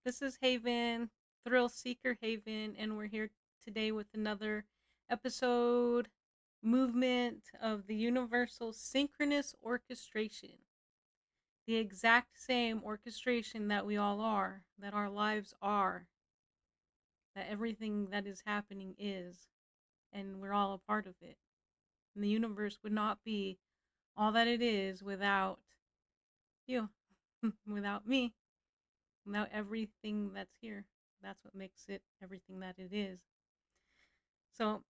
This is Haven, Thrill Seeker Haven, and we're here today with another episode movement of the universal synchronous orchestration. The exact same orchestration that we all are, that our lives are, that everything that is happening is, and we're all a part of it. And the universe would not be all that it is without you, without me, without everything that's here. That's what makes it everything that it is. So,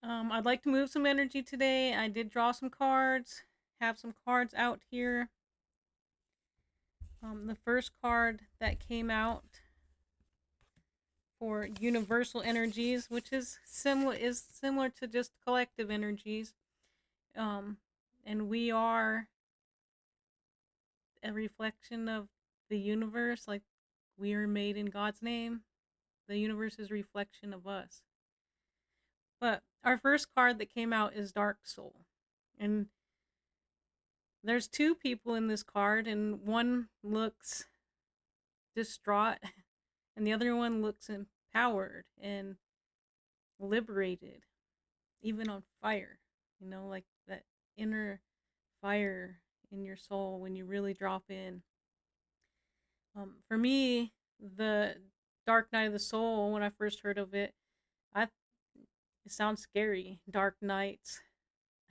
I'd like to move some energy today. I did draw some cards, have some cards out here. The first card that came out for universal energies, which is similar to just collective energies. And we are a reflection of the universe, like we are made in God's name. The universe is a reflection of us. But our first card that came out is Dark Soul. And there's two people in this card, and one looks distraught, and the other one looks empowered and liberated, even on fire. You know, like that inner fire in your soul when you really drop in. For me, the Dark Night of the Soul, when I first heard of it, it sounds scary. Dark nights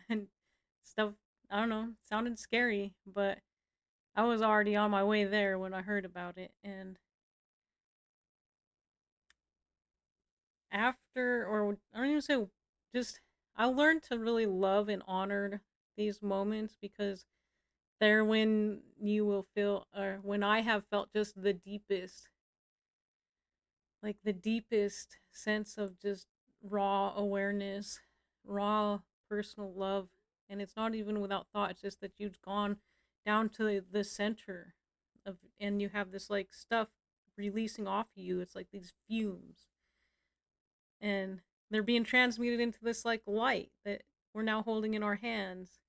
and stuff. I don't know, it sounded scary, but I was already on my way there when I heard about it. And after, or I don't even say, just, I learned to really love and honor these moments, because they're when you will feel, or when I have felt just the deepest, like the deepest sense of just raw awareness, raw personal love. And it's not even without thought, it's just that you've gone down to the center of, and you have this like stuff releasing off of you. It's like these fumes, and they're being transmuted into this like light that we're now holding in our hands.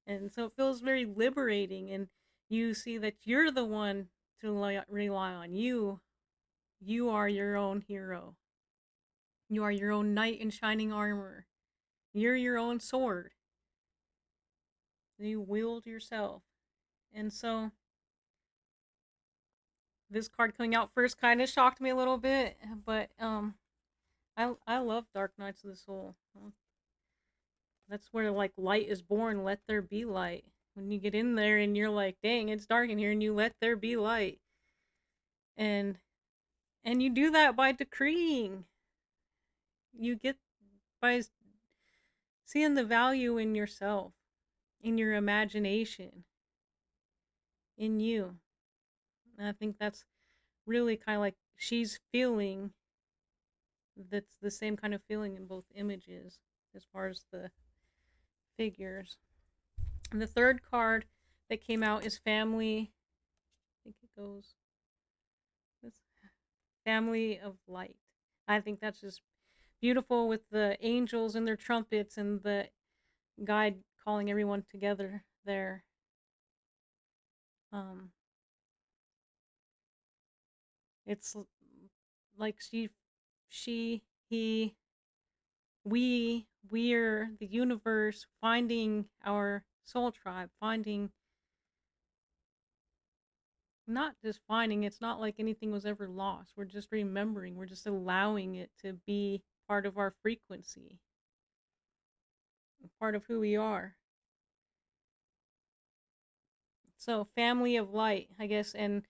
And so it feels very liberating, and you see that you're the one to rely on. You are your own hero. You are your own knight in shining armor. You're your own sword. You wield yourself. And so this card coming out first kind of shocked me a little bit, but I love Dark Nights of the Soul. That's where like light is born. Let there be light. When you get in there and you're like, dang, it's dark in here, and you let there be light. And you do that by decreeing. You get by seeing the value in yourself, in your imagination, in you. And I think that's really kind of like she's feeling. That's the same kind of feeling in both images as far as the figures. And the third card that came out is Family. I think it goes this Family of Light. I think that's just beautiful, with the angels and their trumpets and the guide calling everyone together there. It's like she, he, we're the universe finding our soul tribe, finding, not just finding, it's not like anything was ever lost. We're just remembering, we're just allowing it to be part of our frequency, part of who we are. So Family of Light, I guess, and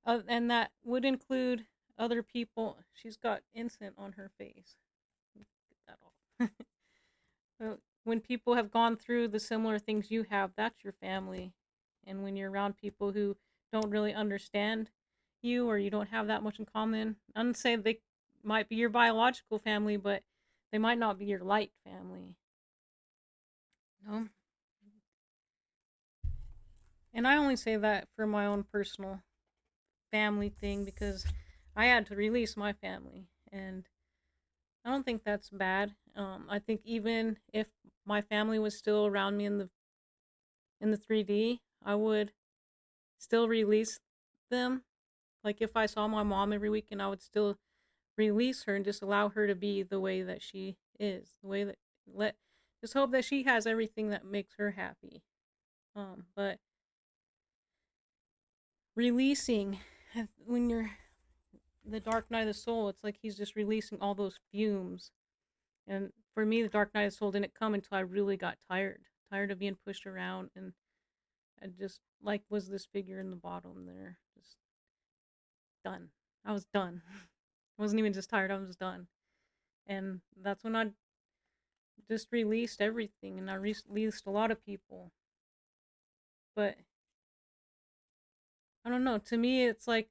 that would include other people. She's got incense on her face. Get that off. So when people have gone through the similar things you have, that's your family. And when you're around people who don't really understand you, or you don't have that much in common, I don't say they might be your biological family, but they might not be your light family. No. And I only say that for my own personal family thing, because I had to release my family, and I don't think that's bad. I think even if my family was still around me in the 3D, I would still release them. Like if I saw my mom every weekend, I would still release her and just allow her to be the way that she is, the way that let just hope that she has everything that makes her happy. But releasing when you're the dark night of the soul, it's like he's just releasing all those fumes. And for me, the dark night of the soul didn't come until I really got tired of being pushed around, and I just like was this figure in the bottom there, just done. I was done. I wasn't even just tired, I was done. And that's when I just released everything, and I released a lot of people. But I don't know, to me it's like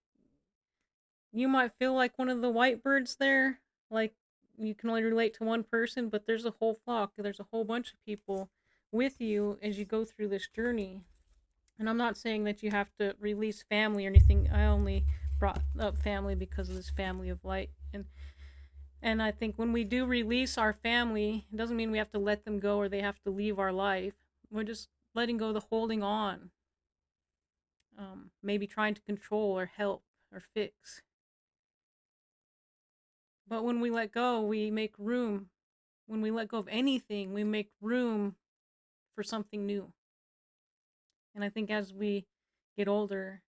you might feel like one of the white birds there, like you can only relate to one person, but there's a whole flock, there's a whole bunch of people with you as you go through this journey. And I'm not saying that you have to release family or anything. I only brought up family because of this family of light. And I think when we do release our family, it doesn't mean we have to let them go or they have to leave our life. We're just letting go, the holding on. Maybe trying to control or help or fix. But when we let go, we make room. When we let go of anything, we make room for something new. And I think as we get older,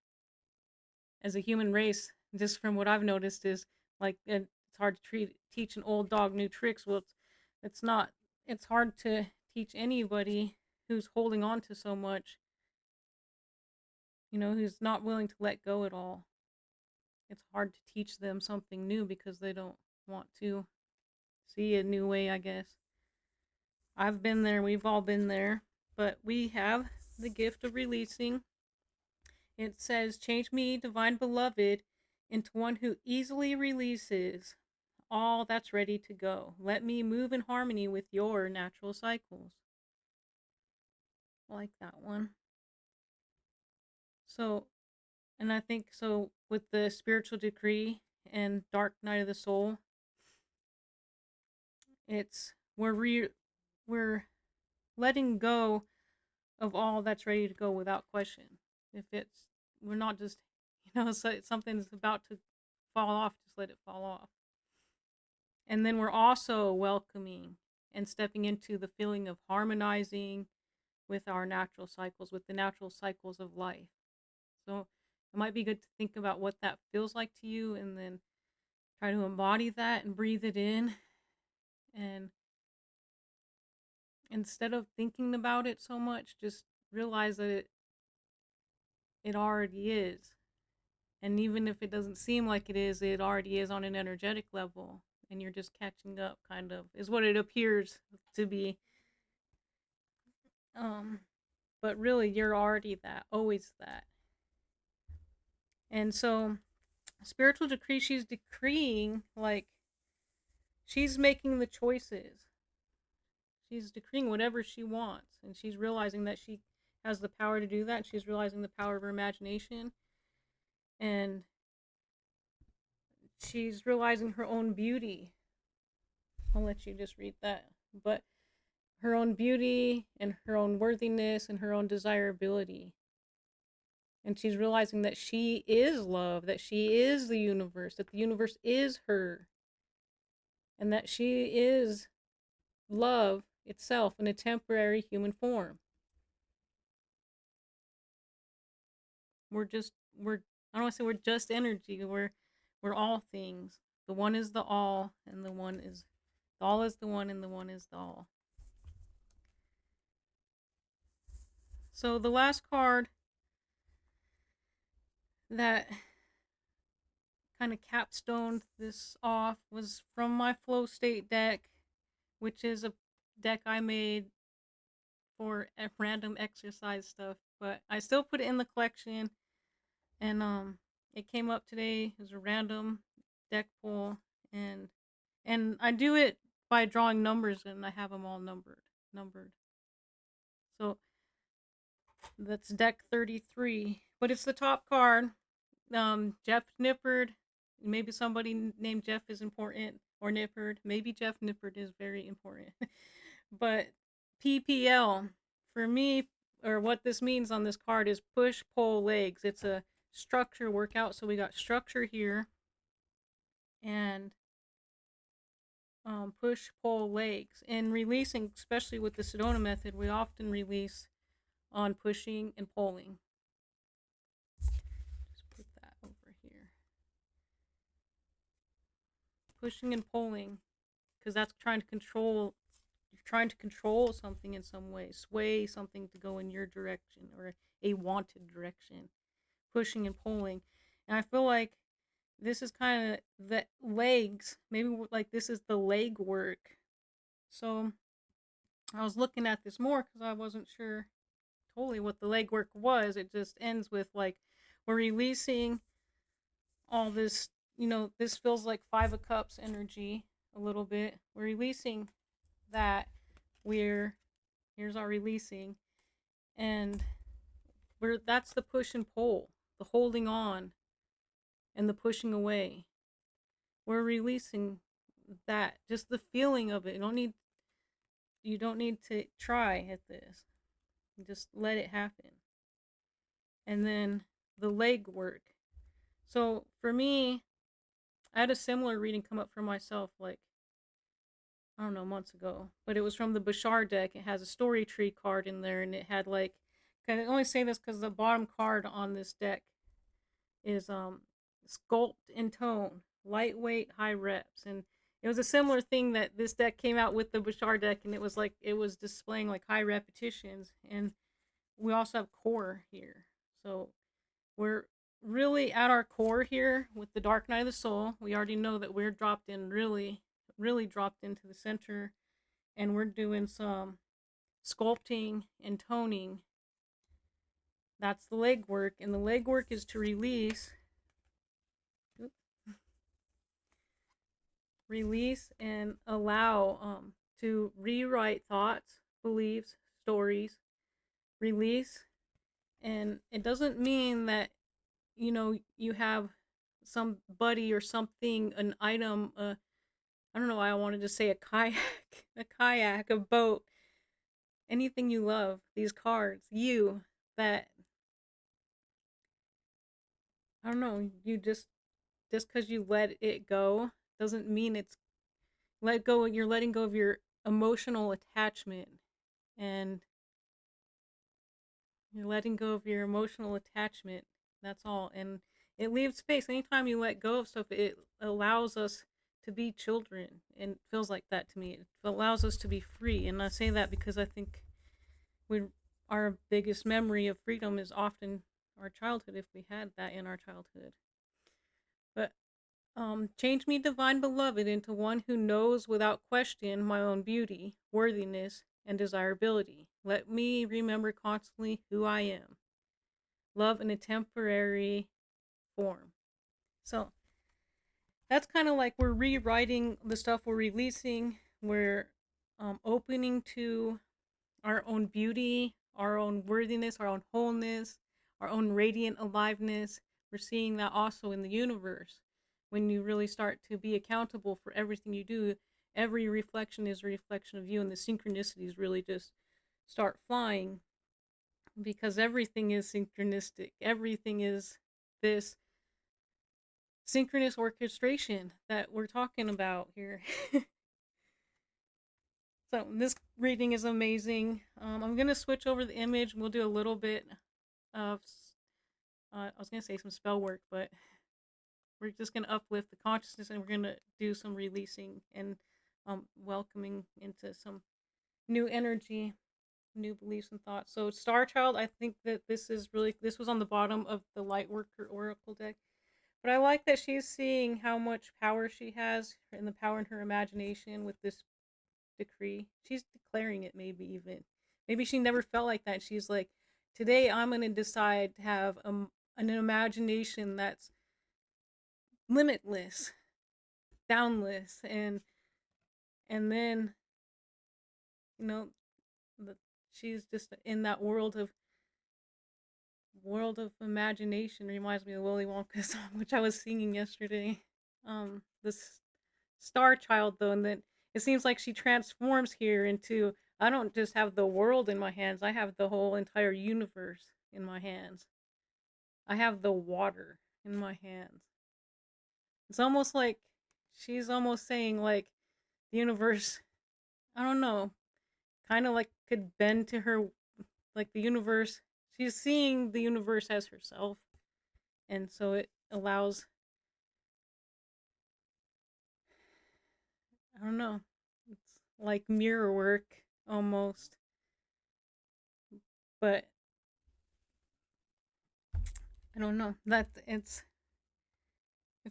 as a human race, just from what I've noticed, is like it's hard to teach an old dog new tricks. Well, it's not. It's hard to teach anybody who's holding on to so much, who's not willing to let go at all. It's hard to teach them something new because they don't want to see a new way, I guess. I've been there, we've all been there, but we have the gift of releasing. It says, change me, divine beloved, into one who easily releases all that's ready to go. Let me move in harmony with your natural cycles. I like that one. So, and I think so with the spiritual decree and dark night of the soul, it's we're letting go of all that's ready to go without question. If we're not just, so something's about to fall off, just let it fall off. And then we're also welcoming and stepping into the feeling of harmonizing with our natural cycles, with the natural cycles of life. So it might be good to think about what that feels like to you, and then try to embody that and breathe it in. And instead of thinking about it so much, just realize that it already is. And even if it doesn't seem like it is, it already is on an energetic level. And you're just catching up, kind of, is what it appears to be. But really, you're already that, always that. And so, spiritual decree, she's decreeing, like, she's making the choices. She's decreeing whatever she wants. And she's realizing that she has the power to do that. She's realizing the power of her imagination. And she's realizing her own beauty. I'll let you just read that. But her own beauty and her own worthiness and her own desirability. And she's realizing that she is love, that she is the universe, that the universe is her, and that she is love itself in a temporary human form. I don't want to say we're just energy, we're all things. The one is the all, and the all is the one, and the one is the all. So the last card that kind of capstoned this off was from my flow state deck, which is a deck I made for random exercise stuff, but I still put it in the collection. And it came up today. It was a random deck pull, and I do it by drawing numbers, and I have them all numbered. So that's deck 33, but it's the top card. Jeff Nippard. Maybe somebody named Jeff is important, or Nippard. Maybe Jeff Nippard is very important. But PPL, for me, or what this means on this card, is push, pull, legs. It's a structure work out. So we got structure here, and push, pull, legs. And releasing, especially with the Sedona method, we often release on pushing and pulling. Just put that over here. Pushing and pulling, because that's trying to control. You're trying to control something in some way, sway something to go in your direction or a wanted direction. Pushing and pulling. And I feel like this is kind of the legs. Maybe like this is the leg work. So I was looking at this more because I wasn't sure totally what the leg work was. It just ends with like we're releasing all this, this feels like Five of Cups energy a little bit. We're releasing that. Here's our releasing, and that's the push and pull, the holding on and the pushing away. We're releasing that, just the feeling of it. You don't need to try at this. Just let it happen. And then the leg work. So for me, I had a similar reading come up for myself, like, I don't know, months ago. But it was from the Bashar deck. It has a story tree card in there, and it had like, I only say this because the bottom card on this deck is sculpt and tone, lightweight, high reps. And it was a similar thing that this deck came out with the Bashar deck, and it was displaying like high repetitions. And we also have core here. So we're really at our core here with the Dark Night of the Soul. We already know that we're dropped in, really dropped into the center, and we're doing some sculpting and toning. That's the leg work, and the leg work is to release and allow to rewrite thoughts, beliefs, stories, release. And it doesn't mean that you have somebody or something, an item, I don't know why I wanted to say a kayak, a boat, anything you love, these cards, that, I don't know, you just because you let it go doesn't mean it's let go. You're letting go of your emotional attachment, and you're letting go of your emotional attachment. That's all. And it leaves space. Anytime you let go of stuff, it allows us to be children, and it feels like that to me. It allows us to be free. And I say that because I think our biggest memory of freedom is often our childhood, if we had that in our childhood. But change me, divine beloved, into one who knows without question my own beauty, worthiness, and desirability. Let me remember constantly who I am. Love in a temporary form. So that's kind of like we're rewriting the stuff we're releasing. We're opening to our own beauty, our own worthiness, our own wholeness, our own radiant aliveness. We're seeing that also in the universe. When you really start to be accountable for everything you do, every reflection is a reflection of you, and the synchronicities really just start flying, because everything is synchronistic. Everything is this synchronous orchestration that we're talking about here. So this reading is amazing. I'm going to switch over the image. We'll do a little bit of, I was going to say some spell work, but we're just going to uplift the consciousness, and we're going to do some releasing and welcoming into some new energy, new beliefs and thoughts. So Star Child, I think that this was on the bottom of the Lightworker Oracle deck. But I like that she's seeing how much power she has and the power in her imagination with this decree. She's declaring it, maybe even. Maybe she never felt like that. She's like, today I'm going to decide to have an imagination that's limitless, boundless, and then, she's just in that world of imagination. Reminds me of Willy Wonka song, which I was singing yesterday. This Star Child, though, and then it seems like she transforms here into, I don't just have the world in my hands, I have the whole entire universe in my hands. I have the water in my hands. It's almost like she's almost saying like the universe, I don't know, kind of like could bend to her, like the universe. She's seeing the universe as herself, and so it allows, I don't know, it's like mirror work almost, but I don't know. That it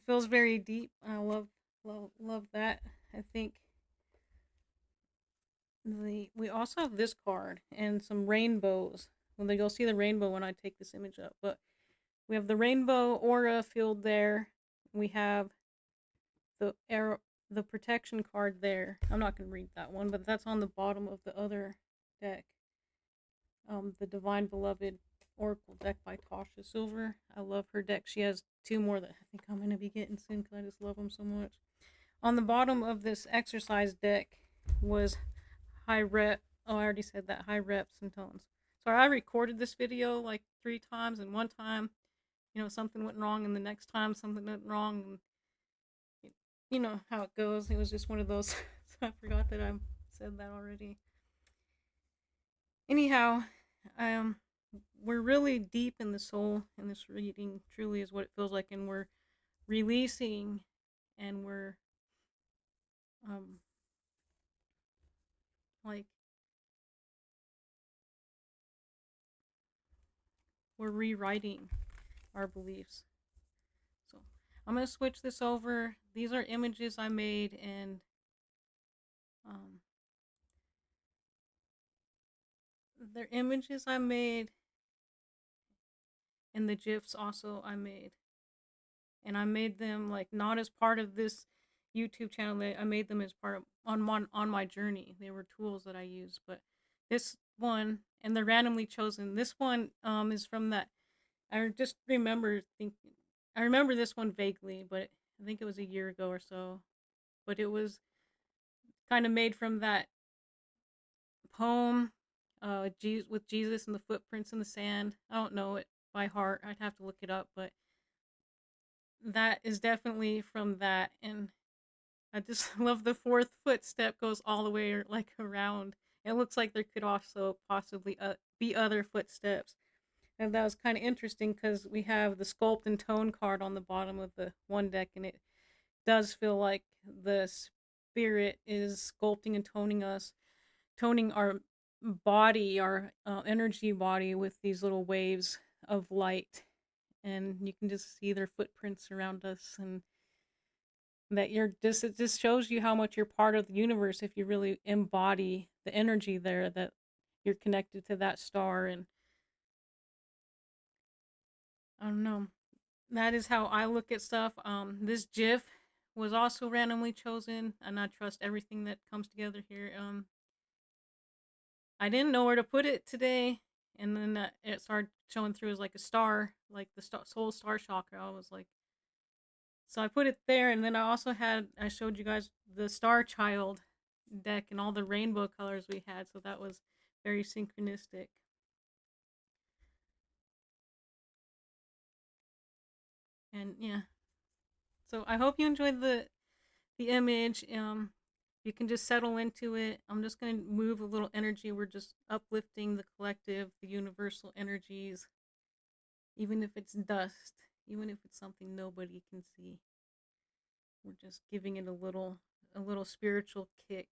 feels very deep. I love that. I think we also have this card and some rainbows. Well, you'll see the rainbow when I take this image up, but we have the rainbow aura field there. We have the arrow, the protection card there. I'm not gonna read that one, but that's on the bottom of the other deck. The Divine Beloved Oracle deck by Tasha Silver. I love her deck. She has two more that I think I'm gonna be getting soon because I just love them so much. On the bottom of this exercise deck was high rep. Oh, I already said that. High reps and tones. Sorry, I recorded this video like 3 times, and one time, something went wrong, and the next time something went wrong, and you know how it goes. It was just one of those. So I forgot that I said that already. Anyhow, we're really deep in the soul in this reading. Truly, is what it feels like, and we're releasing, and we're like we're rewriting our beliefs. So I'm gonna switch this over. These are images I made, and they're images I made, and the GIFs also I made. And I made them like not as part of this YouTube channel. I made them as part of on my journey. They were tools that I used, but this one, and they're randomly chosen. This one is from that. I just remember thinking. I remember this one vaguely, but I think it was a year ago or so. But it was kind of made from that poem, with Jesus and the footprints in the sand. I don't know it by heart. I'd have to look it up, but that is definitely from that. And I just love the fourth footstep goes all the way like around. It looks like there could also possibly be other footsteps. And that was kind of interesting because we have the sculpt and tone card on the bottom of the one deck, and it does feel like the spirit is sculpting and toning our body, our energy body with these little waves of light. And you can just see their footprints around us, and that it just shows you how much you're part of the universe if you really embody the energy there, that you're connected to that star. And I don't know, that is how I look at stuff. This GIF was also randomly chosen, and I trust everything that comes together here. I didn't know where to put it today, and then it started showing through as like a star, like the soul star chakra. I was like, so I put it there, and then I showed you guys the Star Child deck and all the rainbow colors we had, so that was very synchronistic. And yeah, so I hope you enjoyed the image. You can just settle into it. I'm just gonna move a little energy. We're just uplifting the collective, the universal energies, even if it's dust, even if it's something nobody can see. We're just giving it a little spiritual kick,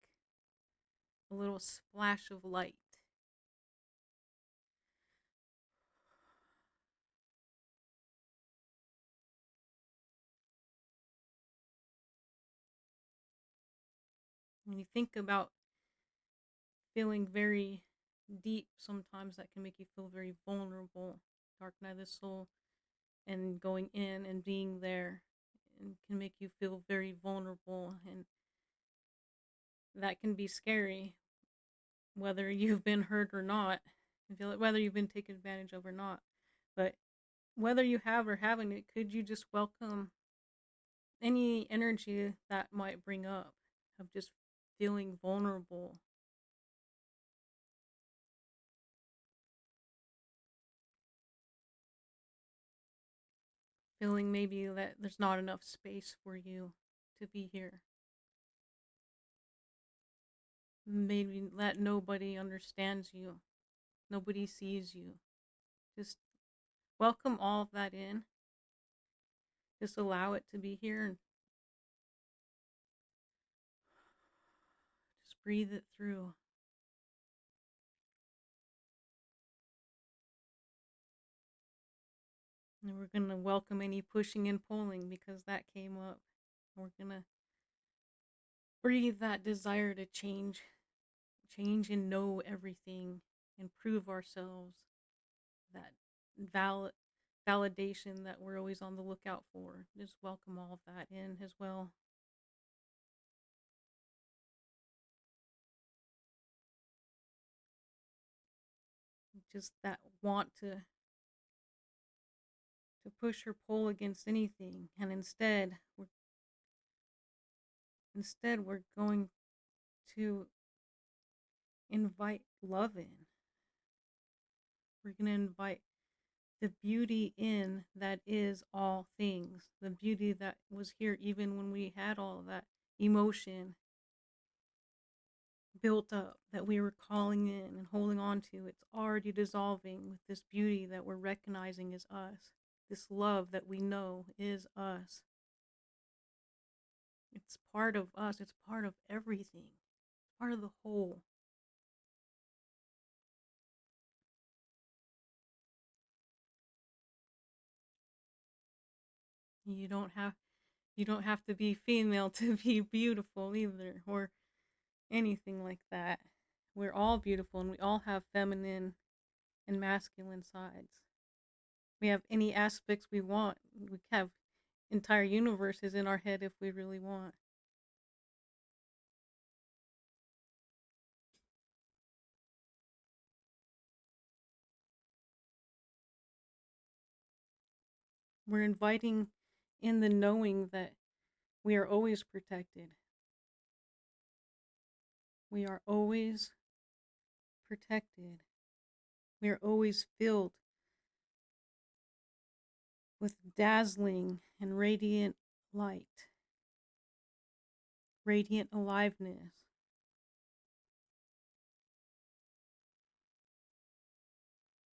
a little splash of light. When you think about feeling very deep, sometimes that can make you feel very vulnerable. Dark night of the soul, and going in and being there, and can make you feel very vulnerable, and that can be scary, whether you've been hurt or not, whether you've been taken advantage of or not. But whether you have or haven't, could you just welcome any energy that might bring up of just feeling vulnerable. feeling maybe that there's not enough space for you to be here. Maybe that nobody understands you, nobody sees you. Just welcome all of that in. Just allow it to be here and just breathe it through. And we're going to welcome any pushing and pulling because that came up. We're going to breathe that desire to change and know everything and prove ourselves. That validation that we're always on the lookout for. Just welcome all of that in as well. Just that want to push or pull against anything, and instead we're going to invite love in. We're going to invite the beauty in that is all things, the beauty that was here even when we had all of that emotion built up that we were calling in and holding on to. It's already dissolving with this beauty that we're recognizing is us, this love that we know is us. It's part of us, it's part of everything, it's part of the whole. You don't have to be female to be beautiful either, or anything like that. We're all beautiful and we all have feminine and masculine sides. We have any aspects we want. We have entire universes in our head if we really want. We're inviting in the knowing that we are always protected. We are always protected. We are always filled with dazzling and radiant light, radiant aliveness.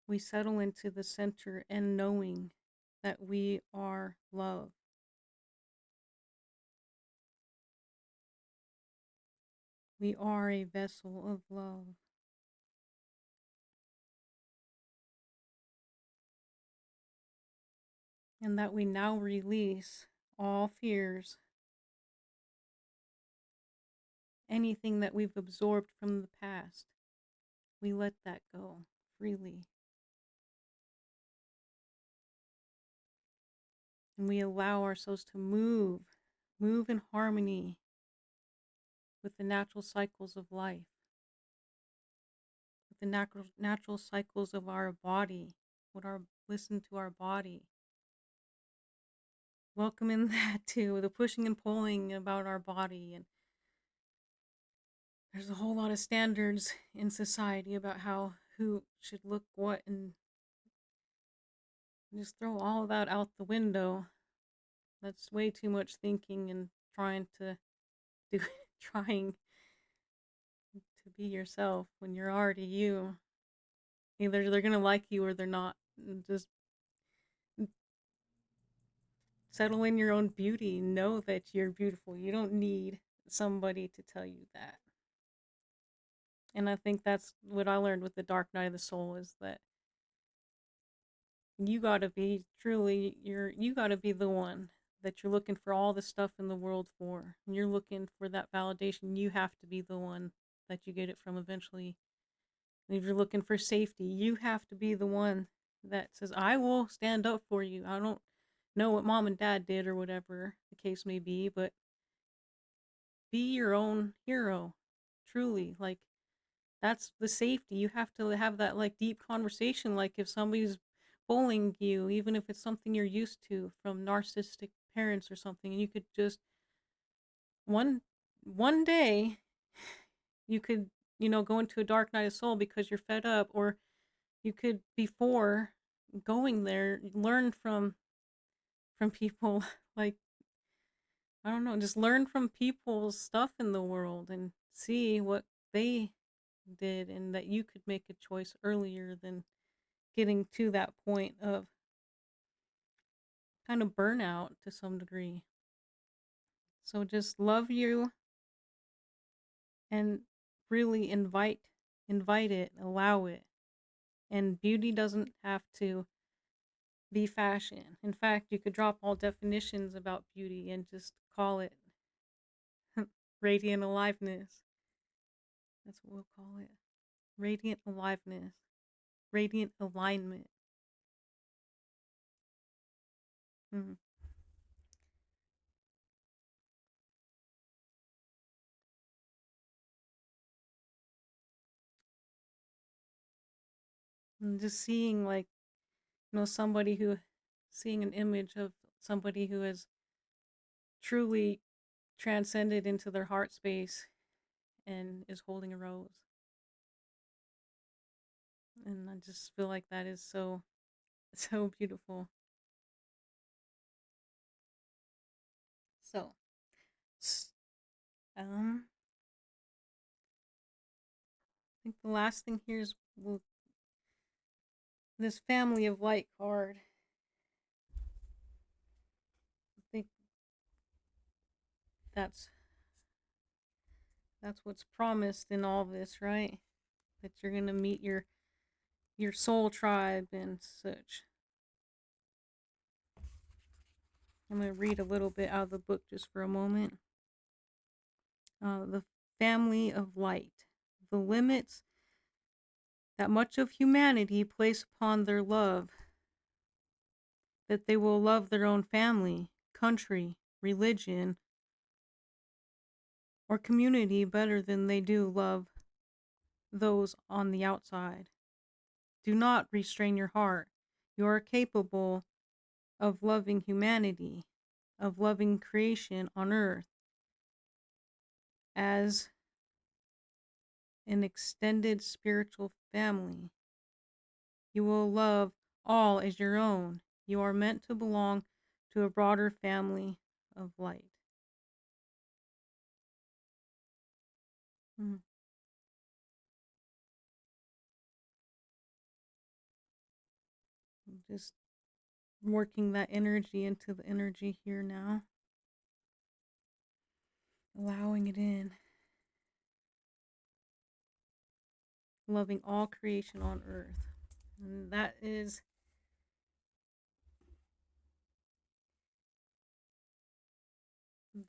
We settle into the center and knowing that we are love. We are a vessel of love. And that we now release all fears, anything that we've absorbed from the past. We let that go freely. And we allow ourselves to move in harmony with the natural cycles of life, with the natural cycles of our body, listen to our body. Welcome in that too, the pushing and pulling about our body. And there's a whole lot of standards in society about who should look what, and just throw all of that out the window. That's way too much thinking and trying to be yourself when you're already you. Either they're gonna like you or they're not. Just settle in your own beauty. Know that you're beautiful. You don't need somebody to tell you that. And I think that's what I learned with the Dark Night of the Soul, is that you gotta be you gotta be the one that you're looking for all the stuff in the world for. And you're looking for that validation. You have to be the one that you get it from eventually. And if you're looking for safety, you have to be the one that says, I will stand up for you. I don't know what mom and dad did or whatever the case may be, but be your own hero. Truly. Like, that's the safety. You have to have that like deep conversation. Like if somebody's bullying you, even if it's something you're used to from narcissistic parents or something, and you could just one day you could, go into a dark night of soul because you're fed up, or you could, before going there, learn from from people. Like, I don't know, just learn from people's stuff in the world and see what they did, and that you could make a choice earlier than getting to that point of kind of burnout to some degree. So just love you and really invite it, allow it. And beauty doesn't have to be fashion. In fact, you could drop all definitions about beauty and just call it radiant aliveness. That's what we'll call it. Radiant aliveness. Radiant alignment. Mm. And just seeing, like, somebody who, seeing an image of somebody who has truly transcended into their heart space and is holding a rose. And I just feel like that is so, so beautiful. So, I think the last thing here is this family of light card. I think that's what's promised in all this, right? That you're gonna meet your soul tribe and such. I'm gonna read a little bit out of the book just for a moment. The family of light. The limits that much of humanity place upon their love, that they will love their own family, country, religion, or community better than they do love those on the outside. Do not restrain your heart. You are capable of loving humanity, of loving creation on earth as an extended spiritual family. You will love all as your own. You are meant to belong to a broader family of light. Mm. Just working that energy into the energy here now. Allowing it in. Loving all creation on earth. And that is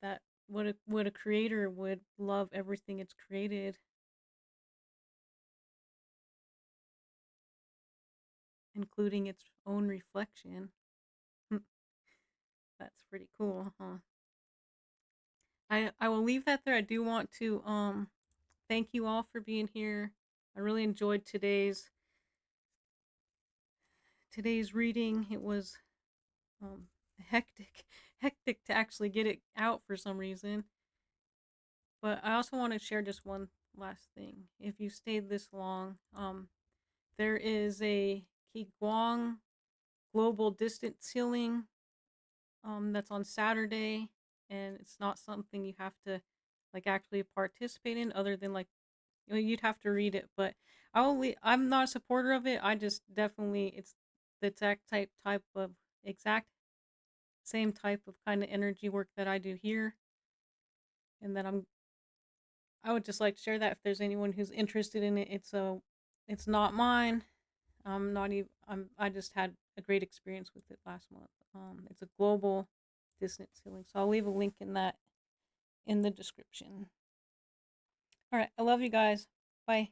that what a creator would love everything it's created, including its own reflection. That's pretty cool, huh? I will leave that there. I do want to thank you all for being here. I really enjoyed today's reading. It was hectic hectic to actually get it out for some reason. But I also want to share just one last thing. If you stayed this long, there is a Qigong global distance healing that's on Saturday, and it's not something you have to like actually participate in, other than like you'd have to read it. But I'm not a supporter of it. I just definitely it's the exact type of exact same type of kind of energy work that I do here, and that I would just like to share that if there's anyone who's interested in it. It's not mine. I'm not even. I just had a great experience with it last month. It's a global distance healing, so I'll leave a link in that in the description. All right, I love you guys. Bye.